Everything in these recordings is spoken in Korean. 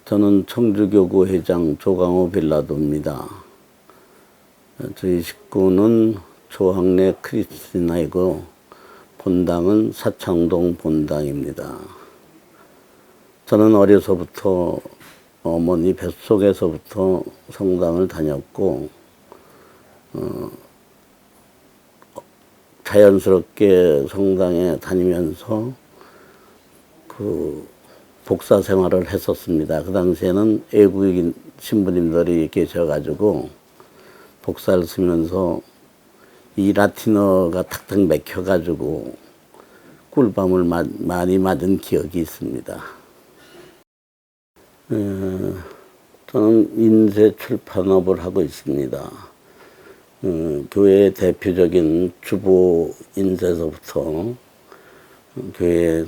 저는 청주교구 회장 조강호 빌라도입니다. 저희 식구는 조항래 크리스티나이고 본당은 사창동 본당입니다. 저는 어려서부터 어머니 뱃속에서부터 성당을 다녔고 자연스럽게 성당에 다니면서 복사 생활을 했었습니다. 그 당시에는 외국인 신부님들이 계셔가지고 복사를 쓰면서 이 라틴어가 탁탁 맥혀가지고 꿀밤을 많이 맞은 기억이 있습니다. 저는 인쇄 출판업을 하고 있습니다. 교회의 대표적인 주보 인쇄서부터 교회에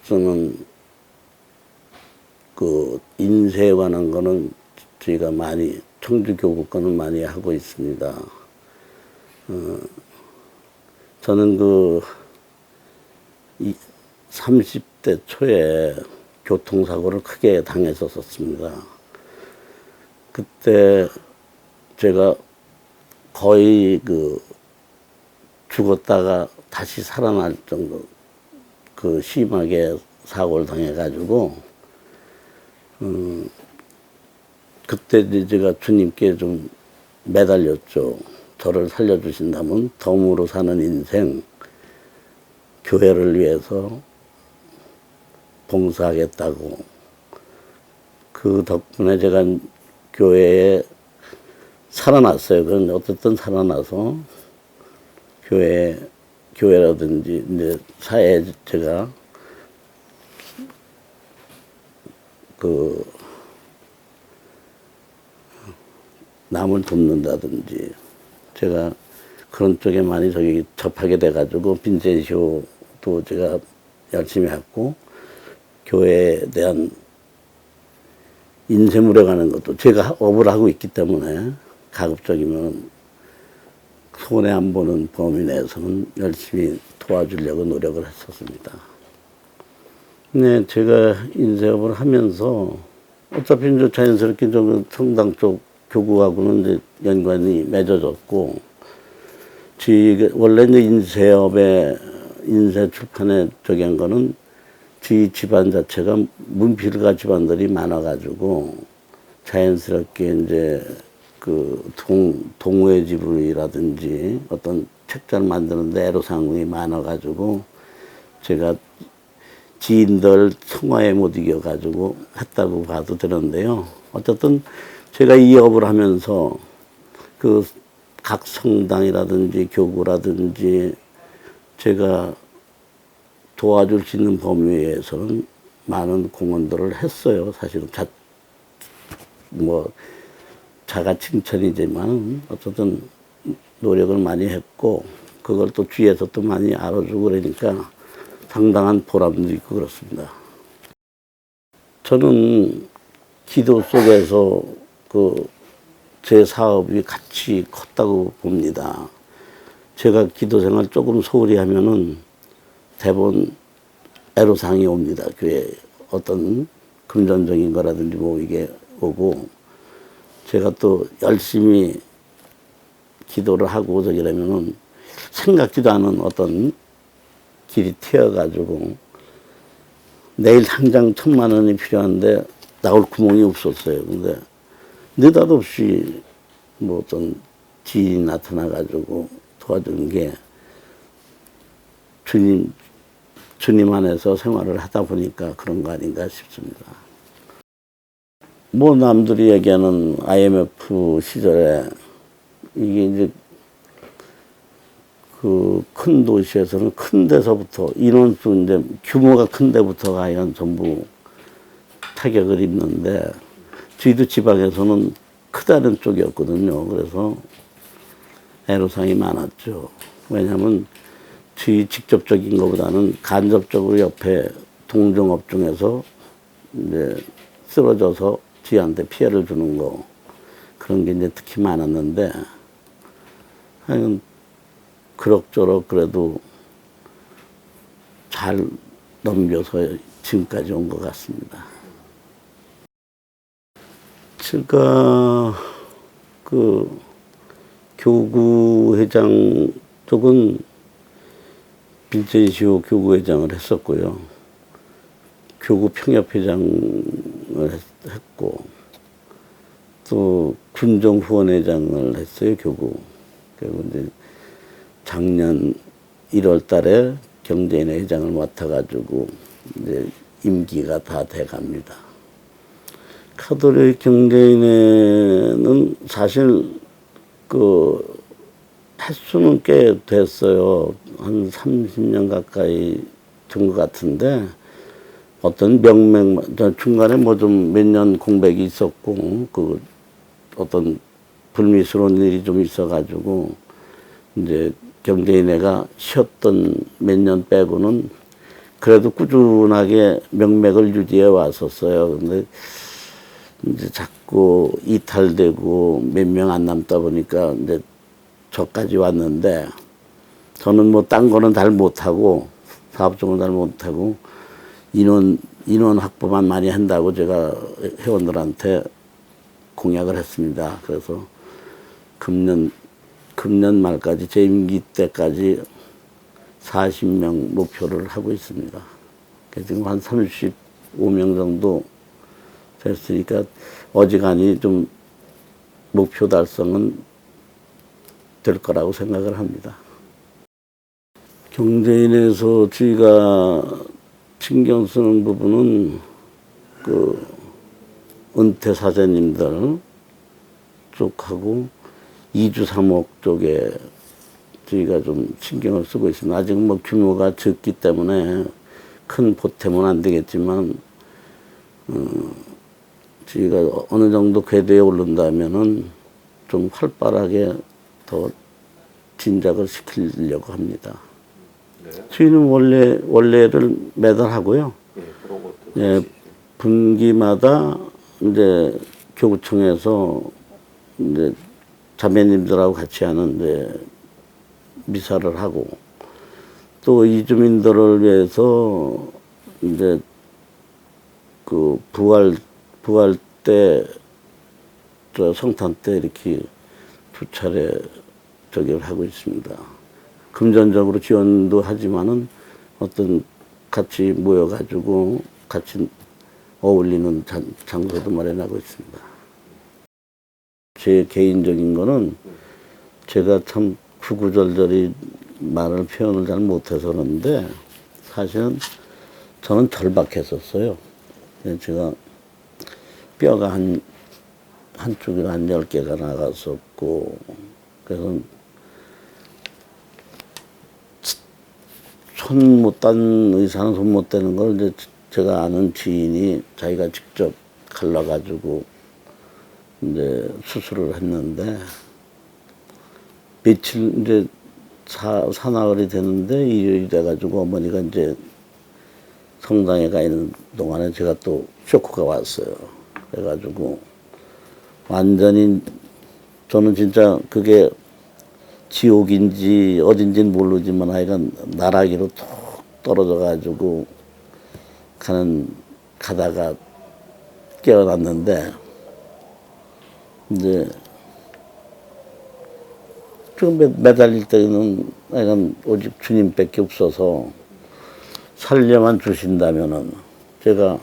쓰는 인쇄에 관한 거는 저희가 많이 청주교구 거는 많이 하고 있습니다. 저는 30대 초에 교통사고를 크게 당했었습니다. 그때 제가 거의 죽었다가 다시 살아날 정도 심하게 사고를 당해가지고 그때 제가 주님께 좀 매달렸죠. 저를 살려주신다면 덤으로 사는 인생 교회를 위해서 봉사하겠다고. 그 덕분에 제가 교회에 살아났어요. 그런데 어쨌든 살아나서 교회라든지 이제 사회에 제가 남을 돕는다든지 제가 그런 쪽에 많이 접하게 돼가지고 빈센쇼도 제가 열심히 했고 교회에 대한 인쇄물에 관한 것도 제가 업을 하고 있기 때문에 가급적이면 손해 안 보는 범위 내에서는 열심히 도와주려고 노력을 했었습니다. 네, 제가 인쇄업을 하면서 어차피 이제 자연스럽게 좀 성당 쪽 교구하고는 이제 연관이 맺어졌고, 원래 이제 인쇄 출판에 저기 한 거는 저희 집안 자체가 문필가 집안들이 많아가지고 자연스럽게 이제 동호회 지부라든지 어떤 책자를 만드는데 애로사항이 많아가지고 제가 지인들 성화에 못 이겨가지고 했다고 봐도 되는데요. 어쨌든 제가 이 업을 하면서 각 성당이라든지 교구라든지 제가 도와줄 수 있는 범위에서는 많은 공헌들을 했어요. 사실은 자가 칭찬이지만 어쨌든 노력을 많이 했고 그걸 또 주위에서 또 많이 알아주고 그러니까 상당한 보람도 있고 그렇습니다. 저는 기도 속에서 제 사업이 같이 컸다고 봅니다. 제가 기도 생활 조금 소홀히 하면은 대부분 애로사항이 옵니다. 교회 어떤 금전적인 거라든지 이게 오고 제가 또 열심히 기도를 하고 저기라면은 생각지도 않은 어떤 길이 튀어가지고 내일 당장 1,000만 원이 필요한데 나올 구멍이 없었어요. 근데 느닷없이 어떤 지인이 나타나가지고 도와준 게 주님 안에서 생활을 하다 보니까 그런 거 아닌가 싶습니다. 남들이 얘기하는 IMF 시절에 이게 이제 큰 도시에서는 큰 데서부터 인원수 이제 규모가 큰 데부터 과연 전부 타격을 입는데 저희도 지방에서는 크다는 쪽이었거든요. 그래서 애로사항이 많았죠. 왜냐하면 저희 직접적인 것보다는 간접적으로 옆에 동종업종에서 이제 쓰러져서 저희한테 피해를 주는 거 그런 게 이제 특히 많았는데 하여간 그럭저럭 그래도 잘 넘겨서 지금까지 온 것 같습니다. 제가 그 교구회장 쪽은 빈센시오 교구회장을 했었고요. 교구평협회장을 했고, 또 군정후원회장을 했어요, 교구. 그리고 이제 작년 1월 달에 경제인회 회장을 맡아가지고 이제 임기가 다 돼갑니다. 카톨릭 경제인회는 사실 그 횟수는 꽤 됐어요. 한 30년 가까이 된 것 같은데, 어떤 중간에 뭐 좀 몇 년 공백이 있었고, 그 어떤 불미스러운 일이 좀 있어가지고, 이제 경제인회가 쉬었던 몇 년 빼고는 그래도 꾸준하게 명맥을 유지해 왔었어요. 근데 이제 자꾸 이탈되고 몇 명 안 남다 보니까 이제 저까지 왔는데, 저는 뭐 딴 거는 잘 못하고 사업적으로 잘 못하고 인원 확보만 많이 한다고 제가 회원들한테 공약을 했습니다. 그래서 금년 말까지 제 임기 때까지 40명 목표를 하고 있습니다. 지금 한 35명 정도 됐으니까 어지간히 좀 목표 달성은 될 거라고 생각을 합니다. 경제인에서 저희가 신경 쓰는 부분은 그 은퇴 사제님들 쪽하고 이주 3억 쪽에 저희가 좀 신경을 쓰고 있습니다. 아직 뭐 규모가 적기 때문에 큰 보탬은 안 되겠지만, 저희가 어느 정도 궤도에 오른다면은 좀 활발하게 더 진작을 시키려고 합니다. 네. 저희는 원래를 매달 하고요. 예, 분기마다 이제 교구청에서 이제 자매님들하고 같이 하는 이제 미사를 하고, 또 이주민들을 위해서 이제 그 부활 때, 저 성탄 때 이렇게 두 차례 저기를 하고 있습니다. 금전적으로 지원도 하지만은 어떤 같이 모여가지고 같이 어울리는 장소도 마련하고 있습니다. 제 개인적인 거는 제가 참 구구절절히 표현을 잘 못해서 그런데, 사실은 저는 절박했었어요. 제가 뼈가 한쪽에 한 10개가 나갔었고, 그래서 손 못 딴 의사는 손 못 대는 걸 이제 제가 아는 지인이 자기가 직접 갈라가지고 이제 수술을 했는데, 며칠 이제 사나흘이 됐는데 일요일이 돼가지고 어머니가 이제 성당에 가 있는 동안에 제가 또 쇼크가 왔어요. 그래가지고 완전히 저는 진짜 그게 지옥인지 어딘지는 모르지만 하여간 나락으로 툭 떨어져가지고 가다가 깨어났는데, 이제 좀 매달릴 때는 하여간 오직 주님밖에 없어서 살려만 주신다면은 제가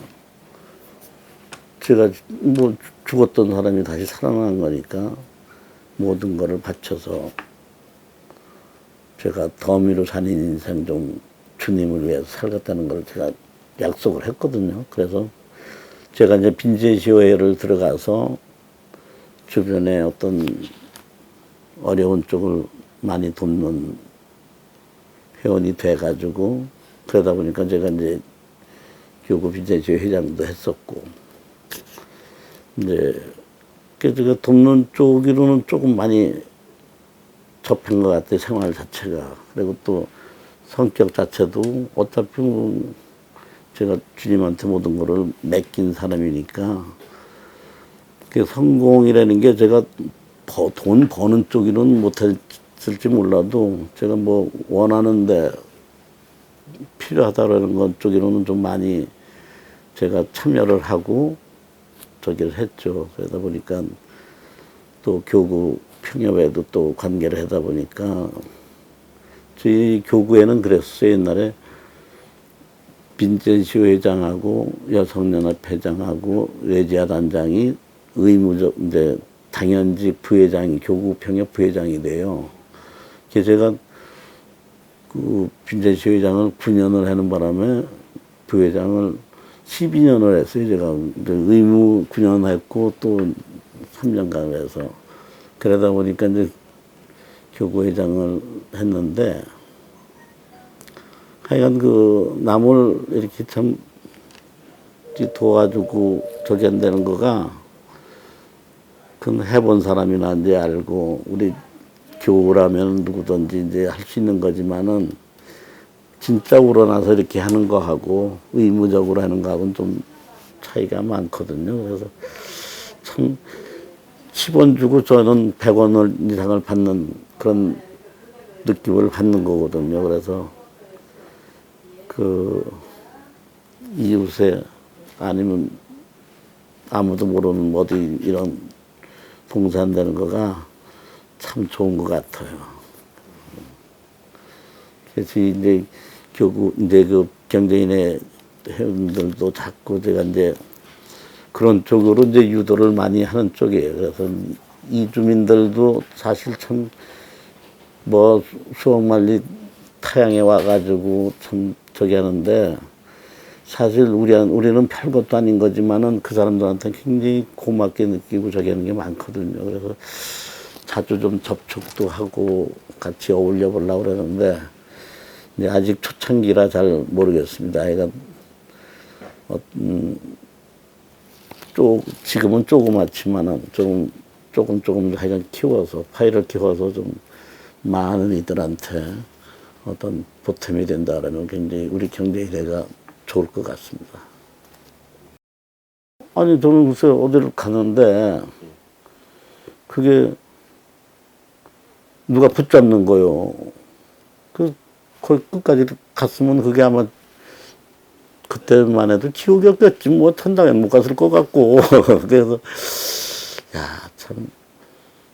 뭐 죽었던 사람이 다시 살아난 거니까 모든 거를 바쳐서 제가 덤으로 사는 인생 좀 주님을 위해서 살겠다는 걸 제가 약속을 했거든요. 그래서 제가 이제 빈센시오회를 들어가서 주변에 어떤 어려운 쪽을 많이 돕는 회원이 돼가지고, 그러다 보니까 제가 이제 교구 빈센시오 회장도 했었고, 이제 제가 돕는 쪽으로는 조금 많이 접한 것 같아요, 생활 자체가. 그리고 또 성격 자체도 어차피 뭐 제가 주님한테 모든 거를 맡긴 사람이니까, 그 성공이라는 게 제가 돈 버는 쪽으로는 못했을지 몰라도 제가 뭐 원하는데 필요하다라는 것 쪽으로는 좀 많이 제가 참여를 하고 저기를 했죠. 그러다 보니까 또 교구 평협에도 또 관계를 하다 보니까 저희 교구에는 그랬어요. 옛날에 빈젠시 회장하고 여성연합 회장하고 외지화 단장이 의무적 이제 당연직 부회장이 교구 평협 부회장이 돼요. 그래서 제가 그 빈젠시 회장을 9년을 하는 바람에 부회장을 12년을 했어요. 제가 의무 9년 했고 또 3년간 해서 그러다 보니까 이제 교구 회장을 했는데 하여간 그 남을 이렇게 참 도와주고 저기 한다는 거가 그건 해본 사람이나 이제 알고 우리 교우라면 누구든지 이제 할 수 있는 거지만은 진짜 우러나서 이렇게 하는 거하고 의무적으로 하는 거하고는 좀 차이가 많거든요. 그래서 참 10원 주고 저는 100원을 이상을 받는 그런 느낌을 받는 거거든요. 그래서 그 이웃에 아니면 아무도 모르는 어디 이런 봉사한다는 거가 참 좋은 것 같아요. 그래서 이제 교구 이제 그 경제인의 회원들도 자꾸 제가 이제 그런 쪽으로 이제 유도를 많이 하는 쪽이에요. 그래서 이주민들도 사실 참 뭐 수억 마리 타양에 와가지고 참 저기 하는데 사실 우리는 별것도 아닌 거지만은 그 사람들한테 굉장히 고맙게 느끼고 저기 하는 게 많거든요. 그래서 자주 좀 접촉도 하고 같이 어울려 보려고 그러는데 이제 아직 초창기라 잘 모르겠습니다. 아이가 지금은 조그맣지만은 조금 하여간 키워서 파이를 키워서 좀 많은 이들한테 어떤 보탬이 된다라면 굉장히 우리 경제일회가 좋을 것 같습니다. 아니 저는 글쎄 어디를 가는데 그게 누가 붙잡는 거요. 거의 끝까지 갔으면 그게 아마 그때만 해도 기억이 없겠지. 뭐 천당에 못 갔을 것 같고. 그래서 야 참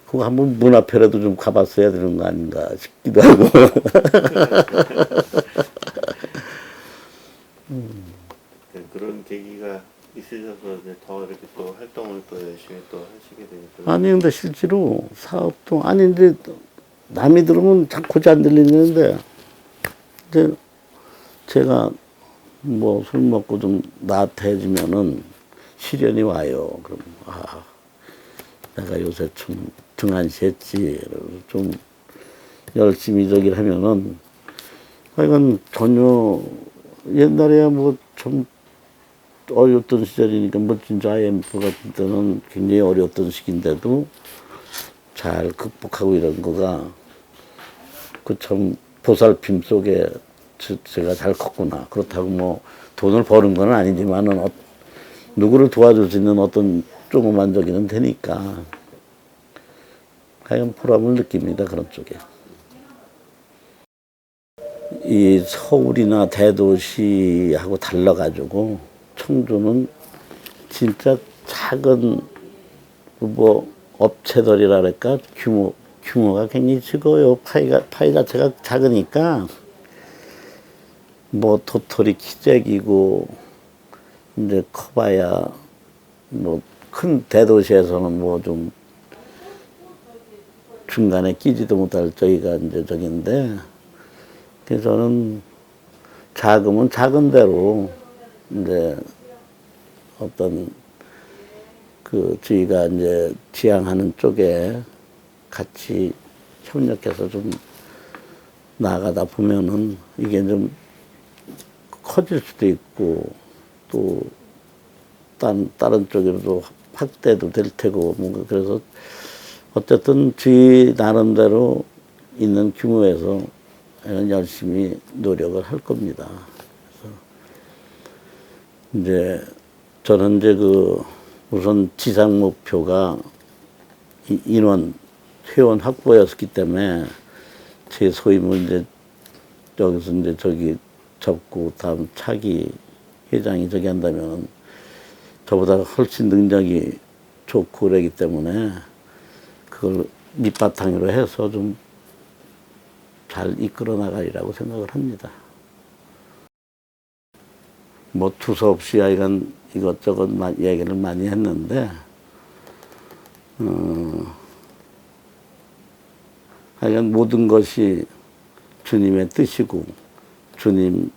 그거 한번 문 앞에라도 좀 가봤어야 되는 거 아닌가 싶기도 하고. 그런 계기가 있으셔서 이제 더 이렇게 또 활동을 또 열심히 또 하시게 되니까. 아니 근데 실제로 사업도 아니 이제 남이 들으면 고지 안 들리는데 이제 제가 뭐 술 먹고 좀 나태해지면은 시련이 와요. 그럼 내가 요새 좀 등한시했지. 좀 열심히 저기를 하면은 하여간 전혀 옛날에야 뭐 좀 어려웠던 시절이니까 뭐 진짜 IMF 같은 때는 굉장히 어려웠던 시기인데도 잘 극복하고 이런 거가 그 참 보살핌 속에 제가 잘 컸구나. 그렇다고 뭐 돈을 버는 건 아니지만은 누구를 도와줄 수 있는 어떤 조그만 저기는 되니까 하여간 보람을 느낍니다. 그런 쪽에. 이 서울이나 대도시하고 달라가지고 청주는 진짜 작은 뭐 업체들이라 그럴까 규모가 굉장히 적어요. 파이 자체가 작으니까 뭐 도토리 키재기고 이제 커봐야 뭐 큰 대도시에서는 뭐 좀 중간에 끼지도 못할 저희가 이제 저긴데 그래서 저는 자금은 작은 대로 이제 어떤 그 저희가 이제 지향하는 쪽에 같이 협력해서 좀 나아가다 보면은 이게 좀 커질 수도 있고 또 다른 쪽으로도 확대도 될 테고 뭔가 그래서 어쨌든 저희 나름대로 있는 규모에서 열심히 노력을 할 겁니다. 그래서 이제 저는 이제 우선 지상 목표가 회원 확보였기 때문에 제 소임을 이제 여기서 이제 저기 접고 다음 차기 회장이 저기 한다면 저보다 훨씬 능력이 좋고 그러기 때문에 그걸 밑바탕으로 해서 좀 잘 이끌어 나가리라고 생각을 합니다. 뭐 두서없이 하여간 이것저것 얘기를 많이 했는데 하여간 모든 것이 주님의 뜻이고 주님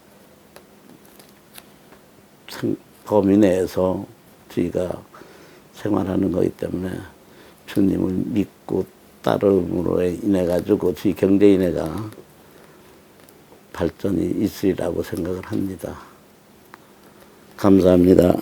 범위 내에서 저희가 생활하는 거기 때문에 주님을 믿고 따름으로 인해 가지고 저희 경제인회가 발전이 있으리라고 생각을 합니다. 감사합니다.